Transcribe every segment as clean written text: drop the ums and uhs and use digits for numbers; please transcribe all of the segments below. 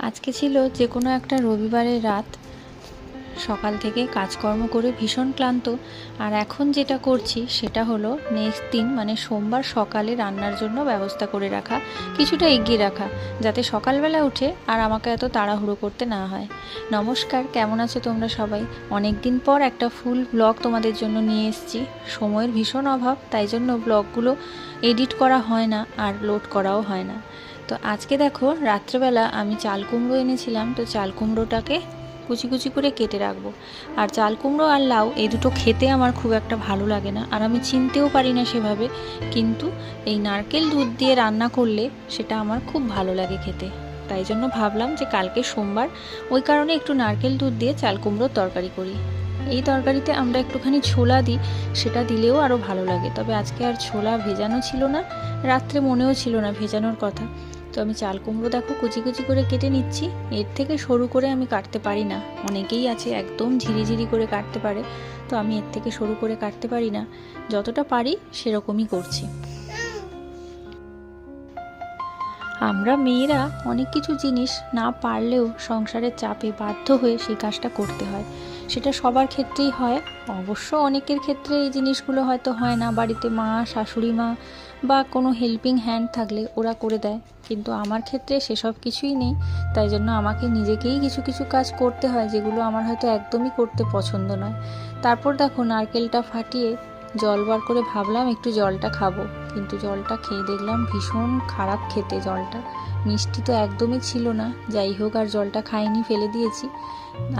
আজকে ছিল যে কোনো একটা রবিবারের রাত। সকাল থেকে কাজকর্ম করে ভীষণ ক্লান্ত। আর এখন যেটা করছি সেটা হলো নেক্সট দিন মানে সোমবার সকালে রান্নার জন্য ব্যবস্থা করে রাখা, কিছুটা এগিয়ে রাখা, যাতে সকালবেলা উঠে আর আমাকে এত তাড়াহুড়ো করতে না হয়। নমস্কার, কেমন আছো তোমরা সবাই? অনেক দিন পর একটা ফুল ব্লগ তোমাদের জন্য নিয়ে এসেছি। সময়ের ভীষণ অভাব, তাই জন্য ব্লগগুলো এডিট করা হয় না আর লোড করাও হয় না। তো আজকে দেখো, রাত্রেবেলা আমি চাল কুমড়ো এনেছিলাম, তো চাল কুমড়োটাকে কুচি কুচি করে কেটে রাখবো। আর চাল কুমড়ো আর লাউ এই দুটো খেতে আমার খুব একটা ভালো লাগে না, আর আমি চিনতেও পারি না সেভাবে, কিন্তু এই নারকেল দুধ দিয়ে রান্না করলে সেটা আমার খুব ভালো লাগে খেতে। তাই জন্য ভাবলাম যে কালকে সোমবার, ওই কারণে একটু নারকেল দুধ দিয়ে চাল কুমড়োর তরকারি করি। এই তরকারিতে আমরা একটুখানি ছোলা দিই, সেটা দিলেও আরও ভালো লাগে। তবে আজকে আর ছোলা ভেজানো ছিল না, রাত্রে মনেও ছিল না ভেজানোর কথা। তো আমি চাল কুমড়ো দেখো কুচি কুচি করে কেটে নিচ্ছি। এর থেকে সরু করে আমি কাটতে পারি না, অনেকেই আছে একদম ঝিরিঝিরি করে কাটতে পারে, তো আমি এর থেকে সরু করে কাটতে পারি না। যতটা পারি সেরকমই করছি। আমরা মেয়েরা অনেক কিছু জিনিস না পারলেও সংসারের চাপে বাধ্য হয়ে সেই কাজটা করতে হয়। সেটা সবার ক্ষেত্রেই হয়, অবশ্য অনেকের ক্ষেত্রে এই জিনিসগুলো হয়তো হয় না। বাড়িতে মা, শাশুড়ি মা বা কোনো হেল্পিং হ্যান্ড থাকলে ওরা করে দেয়, কিন্তু আমার ক্ষেত্রে সেসব কিছুই নেই। তাই জন্য আমাকে নিজেকেই কিছু কিছু কাজ করতে হয়, যেগুলো আমার হয়তো একদমই করতে পছন্দ নয়। তারপর দেখো, নারকেলটা ফাটিয়ে জল বার করে ভাবলাম একটু জলটা খাবো, কিন্তু জলটা খেয়ে দেখলাম ভীষণ খারাপ খেতে। জলটা মিষ্টি তো একদমই ছিল না। যাই হোক, আর জলটা খাইনি, ফেলে দিয়েছি।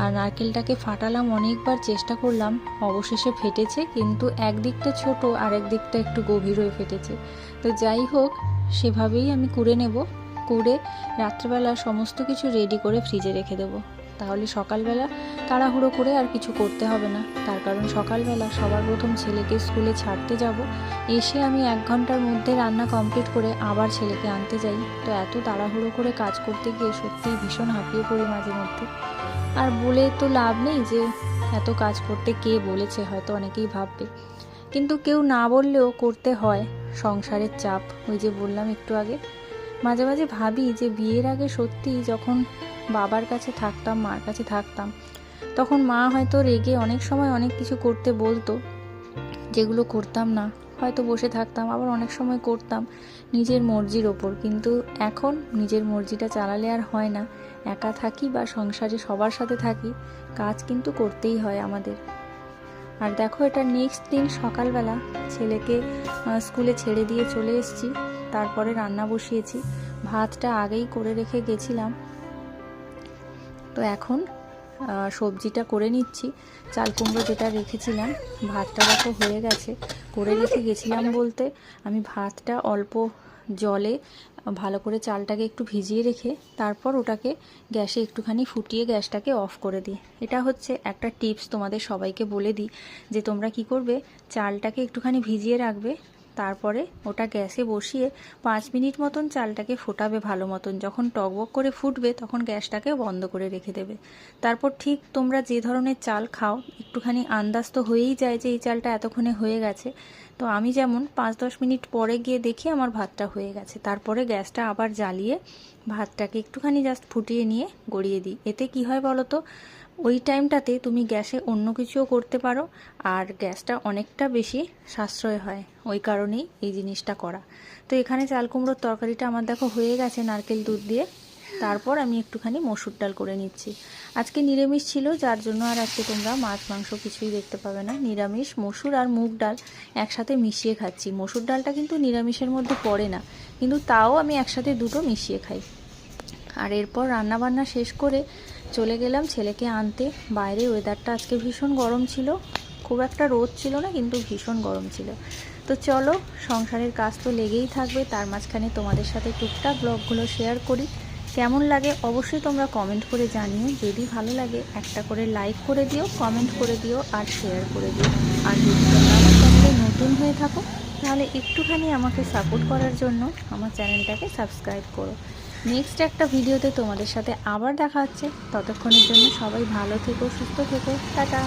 আর নারকেলটাকে ফাটালাম, অনেকবার চেষ্টা করলাম, অবশেষে ফেটেছে, কিন্তু একদিকটা ছোট আর একদিকটা একটু গভীর হয়ে ফেটেছে। তো যাই হোক, সেভাবেই আমি কুড়ে নেব। কুড়ে রাত্রেবেলা সমস্ত কিছু রেডি করে ফ্রিজে রেখে দেবো, তাহলে সকালবেলা তাড়াহুড়ো করে আর কিছু করতে হবে না। তার কারণ সকালবেলা সবার প্রথম ছেলেকে স্কুলে ছাড়তে যাব, এসে আমি 1 ঘন্টার মধ্যে রান্না কমপ্লিট করে আবার ছেলেকে আনতে যাই। তো এত তাড়াহুড়ো করে কাজ করতে গিয়ে সত্যিই ভীষণ হাঁপিয়ে পড়ি মাঝে মধ্যে। আর বলে তো লাভ নেই যে এত কাজ করতে কে বলেছে, হয়তো অনেকেই ভাববে, কিন্তু কেউ না বললেও করতে হয়। সংসারের চাপ, ওই যে বললাম একটু আগে। মাঝে মাঝে ভাবি যে বিয়ের আগে সত্যি যখন বাবার কাছে থাকতাম, মার কাছে থাকতাম, তখন মা হয়তো রেগে অনেক সময় অনেক কিছু করতে বলতো, যেগুলো করতাম না। হয়তো বসে থাকতাম, আবার অনেক সময় করতাম নিজের মর্জির ওপর। কিন্তু এখন নিজের মর্জিটা চালালে আর হয় না। একা থাকি বা সংসারে সবার সাথে থাকি, কাজ কিন্তু করতেই হয় আমাদের। আর দেখো, এটা নেক্সট দিন সকালবেলা ছেলেকে স্কুলে ছেড়ে দিয়ে চলে এসেছি, তারপরে রান্না বসিয়েছি। ভাতটা আগেই করে রেখে গেছিলাম, তো এখন সবজিটা করে নিচ্ছি। চাল কুমড়ো যেটা রেখেছিলাম, ভাতটা দেখো হয়ে গেছে। করে রেখে গেছিলাম বলতে, আমি ভাতটা অল্প জলে ভালো করে চালটাকে একটু ভিজিয়ে রেখে তারপর ওটাকে গ্যাসে একটুখানি ফুটিয়ে গ্যাসটাকে অফ করে দিই। এটা হচ্ছে একটা টিপস, তোমাদের সবাইকে বলে দিই যে তোমরা কি করবে, চালটাকে একটুখানি ভিজিয়ে রাখবে, তারপরে ওটা গ্যাসে বসিয়ে 5 মিনিট মতন চালটাকে ফোটাবে ভালো মতন। যখন টকবক করে ফুটবে তখন গ্যাসটাকে বন্ধ করে রেখে দেবে। তারপর ঠিক তোমরা যে ধরনের চাল খাও, একটুখানি আন্দাজ তো হয়েই যায় যে এই চালটা এতক্ষণে হয়ে গেছে। তো আমি যেমন 5-10 মিনিট পরে গিয়ে দেখি আমার ভাতটা হয়ে গেছে, তারপরে গ্যাসটা আবার জ্বালিয়ে ভাতটাকে একটুখানি জাস্ট ফুটিয়ে নিয়ে গড়িয়ে দিই। এতে কি হয় বলো তো, ওই টাইমটাতে তুমি গ্যাসে অন্য কিছুও করতে পারো, আর গ্যাসটা অনেকটা বেশি সাশ্রয় হয়। ওই কারণেই এই জিনিসটা করা। তো এখানে চাল কুমড়োর তরকারিটা আমার দেখো হয়ে গেছে নারকেল দুধ দিয়ে। তারপর আমি একটুখানি মসুর ডাল করে নিচ্ছি। আজকে নিরামিষ ছিল, যার জন্য আর আজকে তোমরা মাছ মাংস কিছুই দেখতে পাবে না। নিরামিষ মসুর আর মুগ ডাল একসাথে মিশিয়ে খাচ্ছি। মসুর ডালটা কিন্তু নিরামিষের মধ্যে পড়ে না, কিন্তু তাও আমি একসাথে দুটো মিশিয়ে খাই। আর এরপর রান্নাবান্না শেষ করে চলে গেলাম ছেলেকে আনতে। বাইরে ওয়েদারটা আজকে ভীষণ গরম ছিল, খুব একটা রোদ ছিল না, কিন্তু ভীষণ গরম ছিল। তো চলো, সংসারের কাজ তো লেগেই থাকবে, তার মাঝখানে তোমাদের সাথে টুকটাক ব্লগগুলো শেয়ার করি। কেমন লাগে অবশ্যই তোমরা কমেন্ট করে জানিও। যদি ভালো লাগে একটা করে লাইক করে দিও, কমেন্ট করে দিও আর শেয়ার করে দিও। আর যদি তোমরা আমার চ্যানেলে নতুন হয়ে থাকো, তাহলে একটুখানি আমাকে সাপোর্ট করার জন্য আমার চ্যানেলটাকে সাবস্ক্রাইব করো। নেক্সট একটা ভিডিওতে তোমাদের সাথে আবার দেখা হচ্ছে। ততক্ষণের জন্য সবাই ভালো থেকো, সুস্থ থেকো, টাটা।